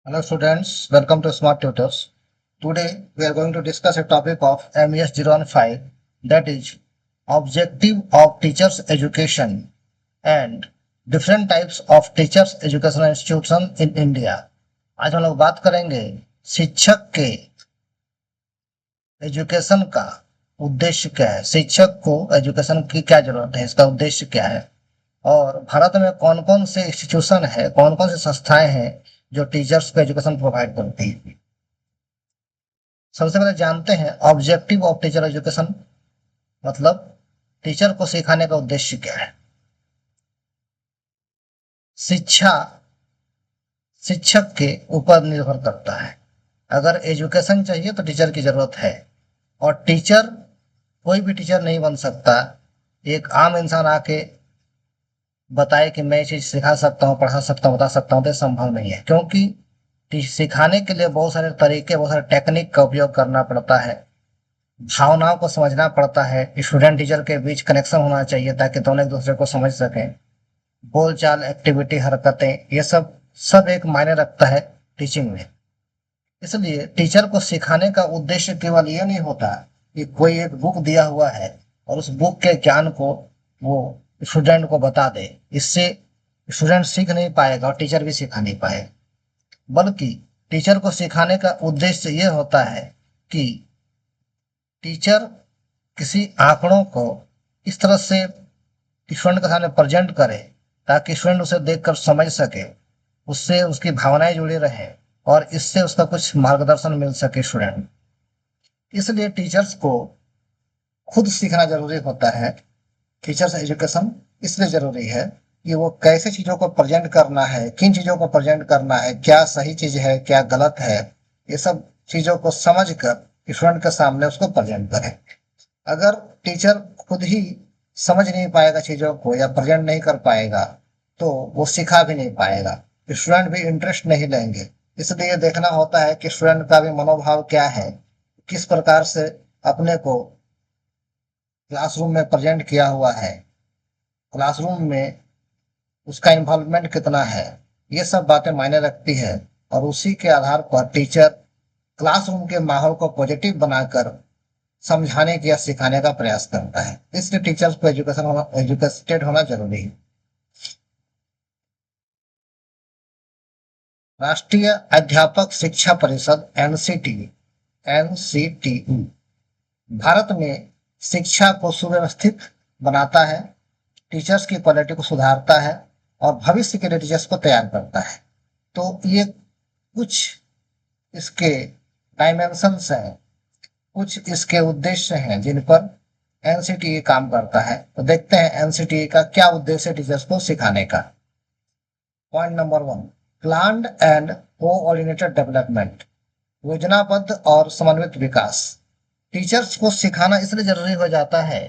Hello students, welcome to Smart Tutors. Today we are going to discuss a topic of MES 015, that is objective of teachers education and different types of teachers educational institution in India. आज हम लोग बात करेंगे शिक्षक के education का उद्देश्य क्या है, शिक्षक को एजुकेशन की क्या जरूरत है, इसका उद्देश्य क्या है और भारत में कौन कौन से इंस्टीट्यूशन है, कौन कौन सी संस्थाएं हैं जो टीचर्स को एजुकेशन प्रोवाइड करती है। सबसे पहले जानते हैं ऑब्जेक्टिव ऑफ टीचर एजुकेशन, मतलब टीचर को सिखाने का उद्देश्य क्या है। शिक्षा शिक्षक के ऊपर निर्भर करता है। अगर एजुकेशन चाहिए तो टीचर की जरूरत है और टीचर कोई भी टीचर नहीं बन सकता। एक आम इंसान आके बताए कि मैं ये चीज सिखा सकता हूँ, पढ़ा सकता हूँ, बता सकता हूँ, तो संभव नहीं है, क्योंकि सिखाने के लिए बहुत सारे तरीके, बहुत सारे टेक्निक का उपयोग करना पड़ता है, भावनाओं को समझना पड़ता है, स्टूडेंट टीचर के बीच कनेक्शन होना चाहिए ताकि दोनों एक दूसरे को समझ सकें। बोलचाल, एक्टिविटी, हरकतें, ये सब सब एक मायने रखता है टीचिंग में। इसलिए टीचर को सिखाने का उद्देश्य केवल ये नहीं होता कि कोई एक बुक दिया हुआ है और उस बुक के ज्ञान को वो स्टूडेंट को बता दे। इससे स्टूडेंट सीख नहीं पाएगा और टीचर भी सिखा नहीं पाएगा, बल्कि टीचर को सिखाने का उद्देश्य ये होता है कि टीचर किसी आंकड़ों को इस तरह से स्टूडेंट के सामने प्रेजेंट करे ताकि स्टूडेंट उसे देखकर समझ सके, उससे उसकी भावनाएं जुड़ी रहे और इससे उसका कुछ मार्गदर्शन मिल सके स्टूडेंट। इसलिए टीचर्स को खुद सीखना जरूरी होता है। टीचर्स एजुकेशन इसलिए जरूरी है कि वो कैसे चीजों को प्रेजेंट करना है, किन चीजों को प्रेजेंट करना है, क्या सही चीज है, क्या गलत है, ये सब चीजों को समझकर स्टूडेंट के सामने उसको प्रेजेंट करें। अगर टीचर खुद ही समझ नहीं पाएगा चीजों को या प्रेजेंट नहीं कर पाएगा तो वो सिखा भी नहीं पाएगा, स्टूडेंट भी इंटरेस्ट नहीं लेंगे। इसलिए देखना होता है कि स्टूडेंट का भी मनोभाव क्या है, किस प्रकार से अपने को क्लासरूम में प्रेजेंट किया हुआ है, क्लासरूम में उसका इन्वॉल्वमेंट कितना है, ये सब बातें मायने रखती है और उसी के आधार पर टीचर क्लासरूम के माहौल को पॉजिटिव बनाकर समझाने की या सिखाने का प्रयास करता है। इसलिए टीचर्स को एजुकेटेड होना जरूरी है। राष्ट्रीय अध्यापक शिक्षा परिषद एनसीटीई भारत में शिक्षा को सुव्यवस्थित बनाता है, टीचर्स की क्वालिटी को सुधारता है और भविष्य के लिए टीचर्स को तैयार करता है। तो ये कुछ इसके डायमेंशंस हैं, कुछ इसके उद्देश्य हैं जिन पर एनसीटीई काम करता है। तो देखते हैं एनसीटीई का क्या उद्देश्य है टीचर्स को सिखाने का। Point number 1, planned and coordinated development, योजनाबद्ध और समन्वित विकास। टीचर्स को सिखाना इसलिए जरूरी हो जाता है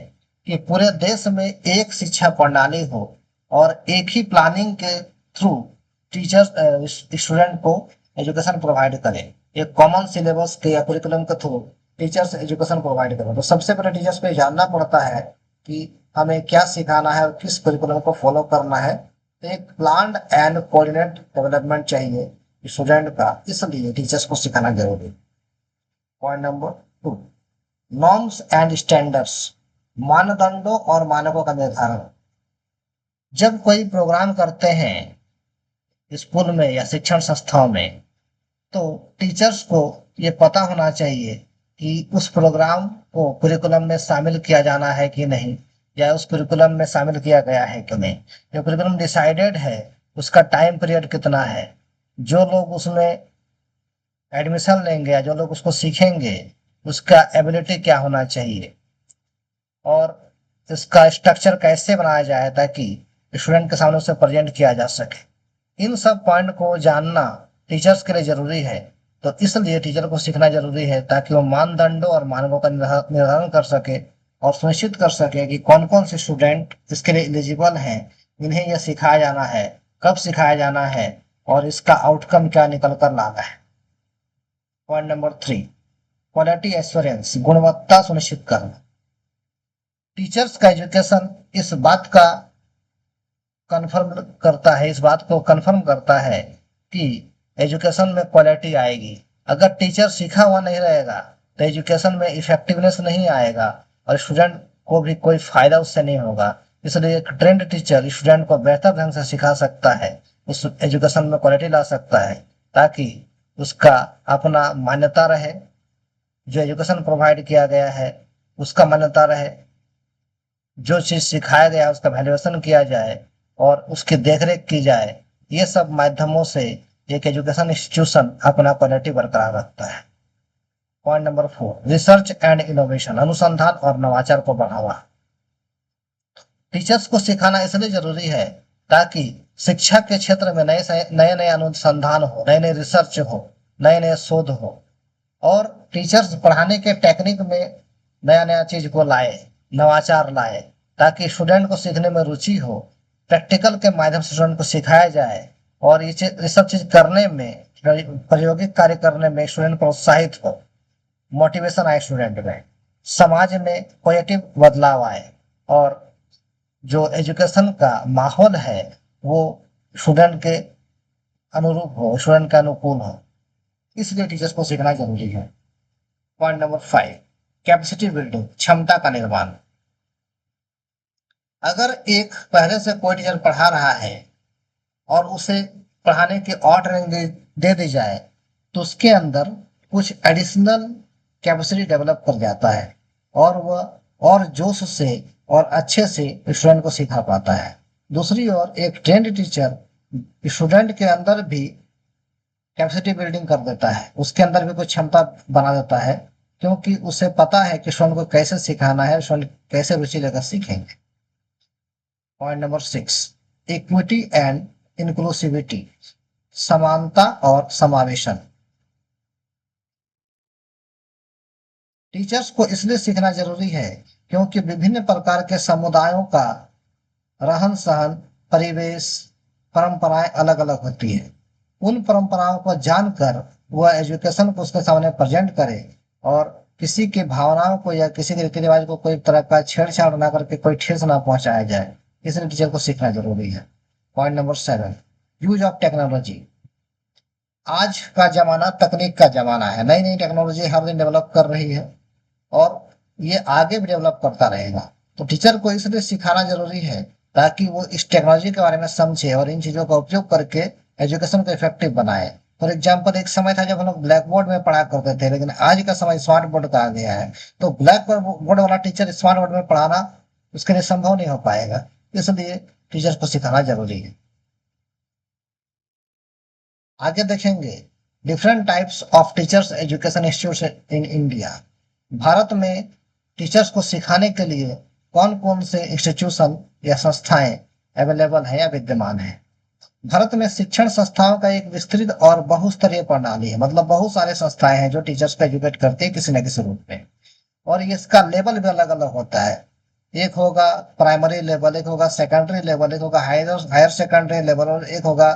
कि पूरे देश में एक शिक्षा प्रणाली हो और एक ही प्लानिंग के थ्रू टीचर्स स्टूडेंट को एजुकेशन प्रोवाइड करें। एक कॉमन सिलेबस के या कुरिकुलम के थ्रू टीचर्स एजुकेशन प्रोवाइड करें। तो सबसे पहले टीचर्स को जानना पड़ता है कि हमें क्या सिखाना है और किस कुरिकुलम को फॉलो करना है। तो एक प्लान्ड एंड कोऑर्डिनेट डेवलपमेंट चाहिए स्टूडेंट का, इसलिए टीचर्स को सिखाना जरूरी है। Point number 2, norms and standards, मानदंडों और मानकों का निर्धारण। जब कोई प्रोग्राम करते हैं स्कूल में या शिक्षण संस्थाओं में तो टीचर्स को ये पता होना चाहिए कि उस प्रोग्राम को कुरिकुलम में शामिल किया जाना है कि नहीं, या उस कुरिकुलम में शामिल किया गया है कि नहीं। जो कुरिकुलम डिसाइडेड है उसका टाइम पीरियड कितना है, जो लोग उसमें एडमिशन लेंगे या जो लोग उसको सीखेंगे उसका एबिलिटी क्या होना चाहिए और इसका स्ट्रक्चर कैसे बनाया जाए ताकि स्टूडेंट के सामने उसे प्रेजेंट किया जा सके। इन सब पॉइंट को जानना टीचर्स के लिए जरूरी है। तो इसलिए टीचर को सीखना जरूरी है ताकि वो मानदंडों और मानकों का निर्धारण कर सके और सुनिश्चित कर सके कि कौन कौन से स्टूडेंट इसके लिए एलिजिबल हैं, इन्हें यह सिखाया जाना है, कब सिखाया जाना है और इसका आउटकम क्या निकल कर लाना है। पॉइंट नंबर 3, क्वालिटी एश्योरेंस, गुणवत्ता सुनिश्चित करना। टीचर्स का एजुकेशन इस बात को कन्फर्म करता है कि एजुकेशन में क्वालिटी आएगी। अगर टीचर सीखा हुआ नहीं रहेगा तो एजुकेशन में इफेक्टिवनेस नहीं आएगा और स्टूडेंट को भी कोई फायदा उससे नहीं होगा। इसलिए एक ट्रेंड टीचर स्टूडेंट को बेहतर ढंग से सिखा सकता है, उस एजुकेशन में क्वालिटी ला सकता है, ताकि उसका अपना मान्यता रहे, जो एजुकेशन प्रोवाइड किया गया है उसका मान्यता रहे, जो चीज सिखाया गया उसका वैल्यूएशन किया जाए और उसकी देखरेख की जाए। ये सब माध्यमों से एक एजुकेशन इंस्टीट्यूशन अपना क्वालिटी बरकरार रखता है। Point number 4, research and innovation, अनुसंधान और नवाचार को बढ़ावा। टीचर्स को सिखाना इसलिए जरूरी है ताकि शिक्षा के क्षेत्र में नए नए अनुसंधान हो, नए नए रिसर्च हो, नए नए शोध हो और टीचर्स पढ़ाने के टेक्निक में नया नया चीज को लाए, नवाचार लाए, ताकि स्टूडेंट को सीखने में रुचि हो, प्रैक्टिकल के माध्यम से स्टूडेंट को सिखाया जाए और ये सब चीज करने में, प्रायोगिक कार्य करने में स्टूडेंट प्रोत्साहित हो, मोटिवेशन आए स्टूडेंट में, समाज में पॉजिटिव बदलाव आए और जो एजुकेशन का माहौल है वो स्टूडेंट के अनुरूप हो, स्टूडेंट के अनुकूल हो। इसलिए टीचर्स को सीखना जरूरी है। पॉइंट नंबर 5, कैपेसिटी बिल्डिंग, क्षमता का निर्माण। अगर एक पहले से कोई टीचर पढ़ा रहा है और उसे पढ़ाने की और ट्रेनिंग दे दी जाए तो उसके अंदर कुछ एडिशनल कैपेसिटी डेवलप कर जाता है और वह और जोश से और अच्छे से स्टूडेंट को सिखा पाता है। दूसरी ओर एक ट्रेंड टीचर स्टूडेंट के अंदर भी कैपेसिटी बिल्डिंग कर देता है, उसके अंदर भी कुछ क्षमता बना देता है, क्योंकि उसे पता है कि स्टूडेंट को कैसे सिखाना है, स्टूडेंट कैसे रुचि लेकर सीखेंगे। Point number 6, equity and inclusivity, समानता और समावेशन। टीचर्स को इसलिए सीखना जरूरी है क्योंकि विभिन्न प्रकार के समुदायों का रहन सहन, परिवेश, परंपराएं अलग अलग होती है। उन परंपराओं को जानकर वह एजुकेशन को उसके सामने प्रेजेंट करे और किसी की भावनाओं को या किसी के रीति रिवाज को कोई तरह का छेड़छाड़ ना करके कोई ठेस ना पहुंचाया जाए, इसलिए टीचर को सीखना जरूरी है। Point number 7, use of technology. आज का जमाना तकनीक का जमाना है, नई नई टेक्नोलॉजी हर दिन डेवलप कर रही है और ये आगे भी डेवलप करता रहेगा। तो टीचर को इसलिए सिखाना जरूरी है ताकि वो इस टेक्नोलॉजी के बारे में समझे और इन चीजों का उपयोग करके एजुकेशन को इफेक्टिव बनाए। फॉर एग्जाम्पल, एक समय था जब हम लोग ब्लैक बोर्ड में पढ़ा करते थे, लेकिन आज का समय स्मार्ट बोर्ड का आ गया है, तो ब्लैक बोर्ड वाला टीचर स्मार्ट बोर्ड में पढ़ाना उसके लिए संभव नहीं हो पाएगा। इसलिए टीचर्स को सिखाना जरूरी है। आगे देखेंगे different types of teachers education institute in India. Bharat में टीचर्स को सिखाने के लिए कौन कौन से इंस्टीट्यूशन या संस्थाएं अवेलेबल हैं या विद्यमान हैं। भारत में शिक्षण संस्थाओं का एक विस्तृत और बहुस्तरीय प्रणाली है, मतलब बहुत सारे संस्थाएं हैं जो टीचर्स को एजुकेट करती है किसी न किसी रूप में, और इसका लेवल भी अलग अलग होता है। एक होगा प्राइमरी लेवल, एक होगा सेकेंडरी लेवल, एक होगा हायर सेकेंडरी लेवल और एक होगा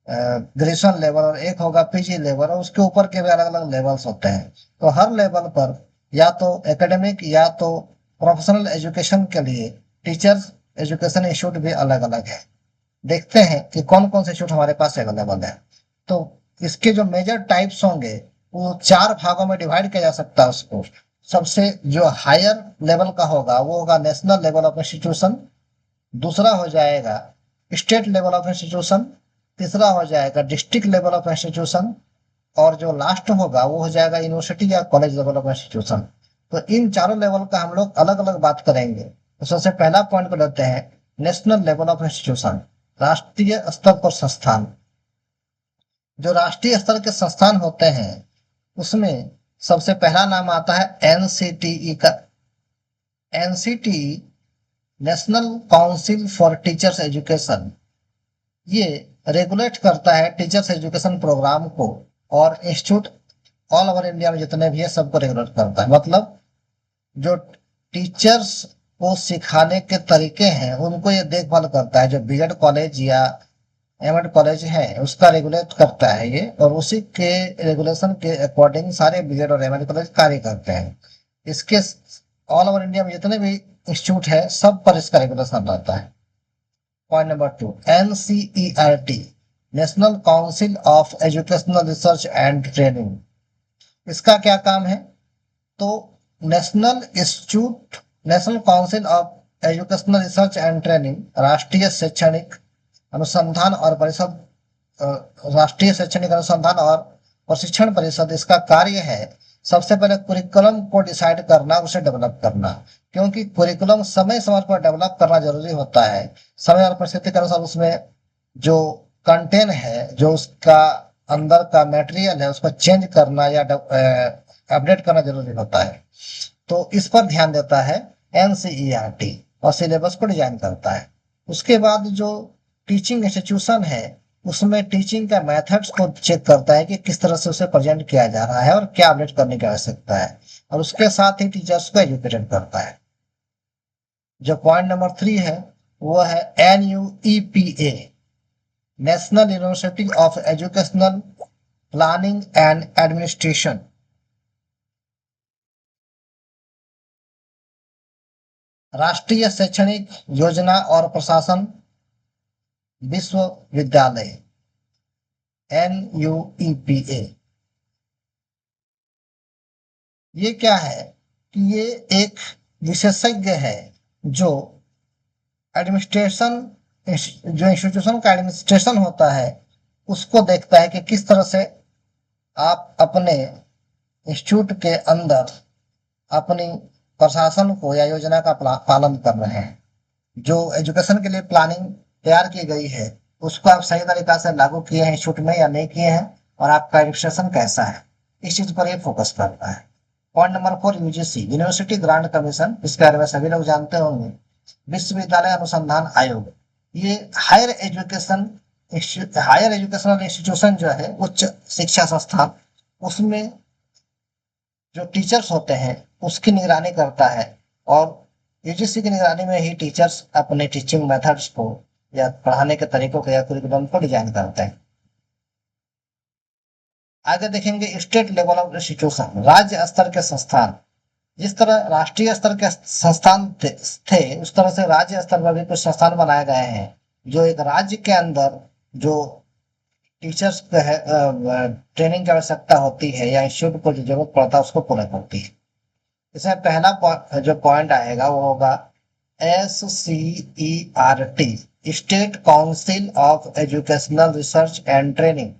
ग्रेजुएशन लेवल और एक होगा पीजी लेवल, और उसके ऊपर के भी अलग अलग लेवल्स होते हैं। तो हर लेवल पर या तो एकेडमिक या तो प्रोफेशनल एजुकेशन के लिए टीचर्स एजुकेशन इंस्टीट्यूट भी अलग अलग है। देखते हैं कि कौन कौन से इंस्टीट्यूट हमारे पास अवेलेबल है। तो इसके जो मेजर टाइप्स होंगे वो 4 भागों में डिवाइड किया जा सकता है उसको। सबसे जो हायर लेवल का होगा वो होगा नेशनल लेवल ऑफ इंस्टीट्यूशन, दूसरा हो जाएगा स्टेट लेवल ऑफ इंस्टीट्यूशन, तीसरा हो जाएगा डिस्ट्रिक्ट लेवल ऑफ इंस्टीट्यूशन और जो लास्ट होगा वो हो जाएगा यूनिवर्सिटी या कॉलेज लेवल ऑफ इंस्टीट्यूशन। तो इन चारों लेवल का हम लोग अलग अलग बात करेंगे। तो सबसे पहला पॉइंट को लेते हैं नेशनल लेवल ऑफ इंस्टीट्यूशन, राष्ट्रीय स्तर पर संस्थान। जो राष्ट्रीय स्तर के संस्थान होते हैं उसमें सबसे पहला नाम आता है एनसीटीई का। NCTE national council for teachers education, ये रेगुलेट करता है टीचर्स एजुकेशन प्रोग्राम को और इंस्टीट्यूट ऑल ओवर इंडिया में जितने भी है सबको रेगुलेट करता है। मतलब जो टीचर्स को सिखाने के तरीके हैं उनको ये देखभाल करता है। जो बीएड कॉलेज या एमएड कॉलेज है उसका रेगुलेट करता है ये, और उसी के रेगुलेशन के अकॉर्डिंग सारे बीएड और एमएड कॉलेज कार्य करते हैं। इसके ऑल ओवर इंडिया में जितने भी इंस्टीट्यूट है सब पर इसका रेगुलेशन रहता है। Point number 2, NCERT national council of educational research and training. इसका क्या काम है? तो national council of educational research and training राष्ट्रीय शैक्षणिक अनुसंधान और परिषद, राष्ट्रीय शैक्षणिक अनुसंधान और प्रशिक्षण परिषद, इसका कार्य है सबसे पहले कुरिकुलम को डिसाइड करना, उसे डेवलप करना। क्योंकि कुरिकुलम समय समय पर डेवलप करना जरूरी होता है। समय और परिस्थिति के अनुसार उसमें जो कंटेंट है, जो उसका अंदर का मटेरियल है, उसको चेंज करना या अपडेट करना जरूरी होता है। तो इस पर ध्यान देता है एनसीईआरटी और सिलेबस को डिजाइन करता है। उसके बाद जो टीचिंग इंस्टीट्यूशन है, उसमें टीचिंग का मेथड्स को चेक करता है कि किस तरह से उसे प्रेजेंट किया जा रहा है और क्या अपडेट करने की आवश्यकता है, और उसके साथ ही टीचर्स को एजुकेटेड करता है। जो पॉइंट नंबर 3 है वो है NUEPA, national university of educational planning and administration. राष्ट्रीय शैक्षणिक योजना और प्रशासन विश्वविद्यालय, NUEPA। ये क्या है कि ये एक विशेषज्ञ है जो एडमिनिस्ट्रेशन, जो इंस्टीट्यूशन का एडमिनिस्ट्रेशन होता है, उसको देखता है कि किस तरह से आप अपने इंस्टीट्यूट के अंदर अपनी प्रशासन को या योजना का पालन कर रहे हैं। जो एजुकेशन के लिए प्लानिंग तैयार की गई है, उसको आप सही तरीका से लागू किए हैं इंस्टीट्यूट में या नहीं किए हैं, और आपका एडमिनिस्ट्रेशन कैसा है, इस चीज पर ये फोकस करता है। Point number 4, UGC, university grant commission, इसके बारे में सभी लोग जानते होंगे। विश्वविद्यालय अनुसंधान आयोग, ये हायर एजुकेशनल इंस्टीट्यूशन जो है, उच्च शिक्षा संस्थान, उसमें जो टीचर्स होते हैं उसकी निगरानी करता है, और यूजीसी की निगरानी में ही टीचर्स अपने टीचिंग मेथड्स को या पढ़ाने के तरीकों को या कुरिकुलम को डिजाइन करते हैं। आगे देखेंगे स्टेट लेवल ऑफ इंस्टीट्यूशन, राज्य स्तर के संस्थान। जिस तरह राष्ट्रीय स्तर के संस्थान थे, उस तरह से राज्य स्तर पर भी कुछ संस्थान बनाए गए हैं जो एक राज्य के अंदर जो टीचर्स है ट्रेनिंग की आवश्यकता होती है या इंस्टीट्यूट को जो जरूरत पड़ता है उसको पूरा करती है। इसमें पहला जो पॉइंट आएगा वो होगा SCERT, state council of educational research and training,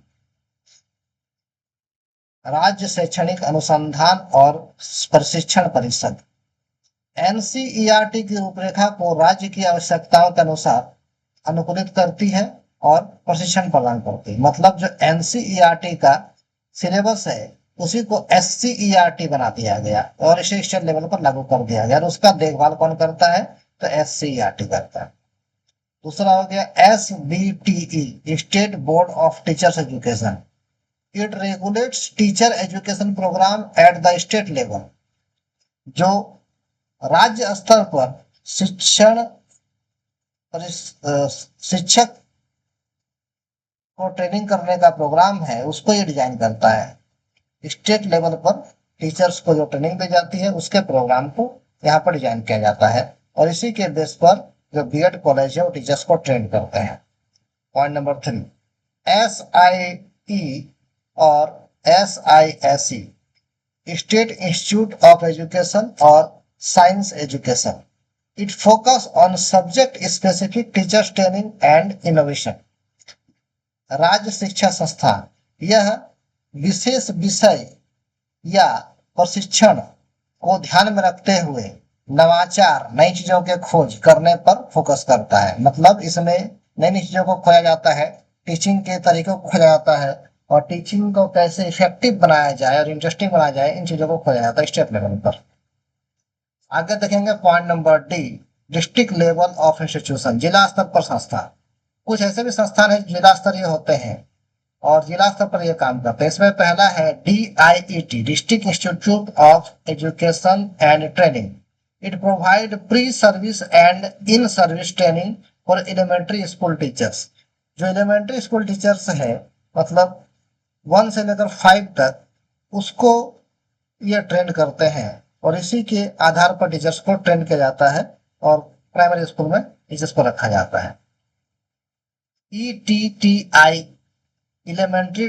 राज्य शैक्षणिक अनुसंधान और प्रशिक्षण परिषद। NCERT की रूपरेखा को राज्य की आवश्यकताओं के अनुसार अनुकूलित करती है और प्रशिक्षण प्रदान करती है। मतलब जो NCERT का सिलेबस है उसी को SCERT बना दिया गया और इसे स्टेट लेवल पर लागू कर दिया गया, और उसका देखभाल कौन करता है? तो SCERT करता है। दूसरा हो गया SBTE, state board of teachers education, it regulates teacher education program at the state level. जो राज्य स्तर पर शिक्षक को ट्रेनिंग करने का प्रोग्राम है, उसको ये डिजाइन करता है। स्टेट लेवल पर टीचर्स को जो ट्रेनिंग दी जाती है उसके प्रोग्राम को यहाँ पर डिजाइन किया जाता है, और इसी के बेस पर जो बीएड कॉलेज है वो टीचर्स को ट्रेन करते हैं। पॉइंट नंबर 3, SIE और SISE, state institute of education और science education, it focus on subject specific teachers training and innovation. राज्य शिक्षा संस्थान, यह विशेष विषय या प्रशिक्षण को ध्यान में रखते हुए नवाचार, नई चीजों के खोज करने पर फोकस करता है। मतलब इसमें नई नई चीजों को खोजा जाता है, टीचिंग के तरीकों को खोजा जाता है, और टीचिंग को कैसे इफेक्टिव बनाया जाए और इंटरेस्टिंग बनाया जाए, इन चीजों को खोजा जाता है स्टेट लेवल पर। आगे देखेंगे point number D, district level of institution, जिला स्तर पर संस्थान। कुछ ऐसे भी संस्थान है जिला स्तरीय होते हैं और जिला स्तर पर यह काम करते हैं। इसमें पहला है DIET, district institute of education and training, it provide pre service and in service training for elementary school teachers. जो एलिमेंट्री स्कूल टीचर्स है, मतलब 1 से लेकर 5 तक, उसको ये ट्रेन करते हैं, और इसी के आधार पर टीचर्स को ट्रेन किया जाता है और प्राइमरी स्कूल में टीचर्स को रखा जाता है। ETTI elementary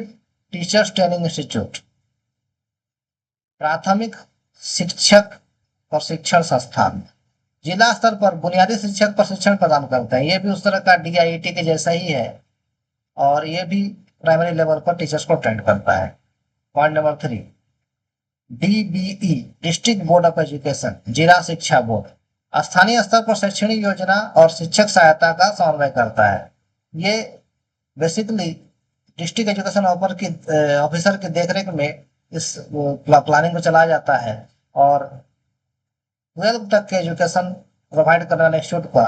teachers training institute, प्राथमिक शिक्षक प्रशिक्षण संस्थान, जिला स्तर पर बुनियादी शिक्षक प्रशिक्षण प्रदान करते हैं। ये भी उस तरह का डीआईटी के जैसा ही है और ये भी प्राइमरी लेवल पर टीचर्स को ट्रेन करता है। Point number 3, DBE district board of education, जिला शिक्षा बोर्ड, स्थानीय स्तर पर शैक्षणिक योजना और शिक्षक सहायता का समन्वय करता है। ये बेसिकली डिस्ट्रिक्ट एजुकेशन ऑफिसर की देखरेख में इस प्लानिंग को चलाया जाता है और 12 तक के एजुकेशन प्रोवाइड करने वाले इंस्टीट्यूट का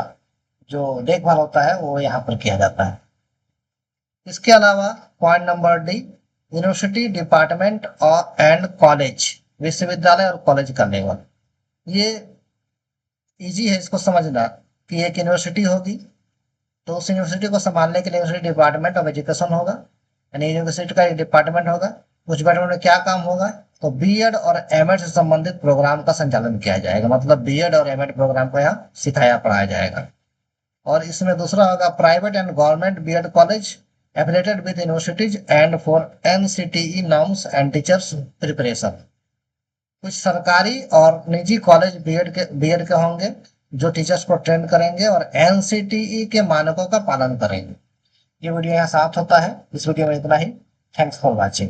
जो देखभाल होता है वो यहाँ पर किया जाता है। इसके अलावा point number D, university department और एंड कॉलेज, विश्वविद्यालय और कॉलेज का लेवल। ये इजी है इसको समझना कि एक यूनिवर्सिटी होगी तो उस यूनिवर्सिटी को संभालने के लिए यूनिवर्सिटी डिपार्टमेंट ऑफ एजुकेशन होगा, यानी यूनिवर्सिटी का एक डिपार्टमेंट होगा। उस डिपार्टमेंट में क्या काम होगा, तो बीएड और एमएड से संबंधित प्रोग्राम का संचालन किया जाएगा, मतलब बीएड और एमएड प्रोग्राम को यहाँ सिखाया पढ़ाया जाएगा। और इसमें दूसरा होगा private and government BEd college affiliated with universities and for NCTE norms and teachers preparation. कुछ सरकारी और निजी कॉलेज बीएड के होंगे जो टीचर्स को ट्रेन करेंगे और एनसीटीई के मानकों का पालन करेंगे। ये वीडियो यहाँ समाप्त होता है। इस वीडियो में इतना ही। Thanks for watching.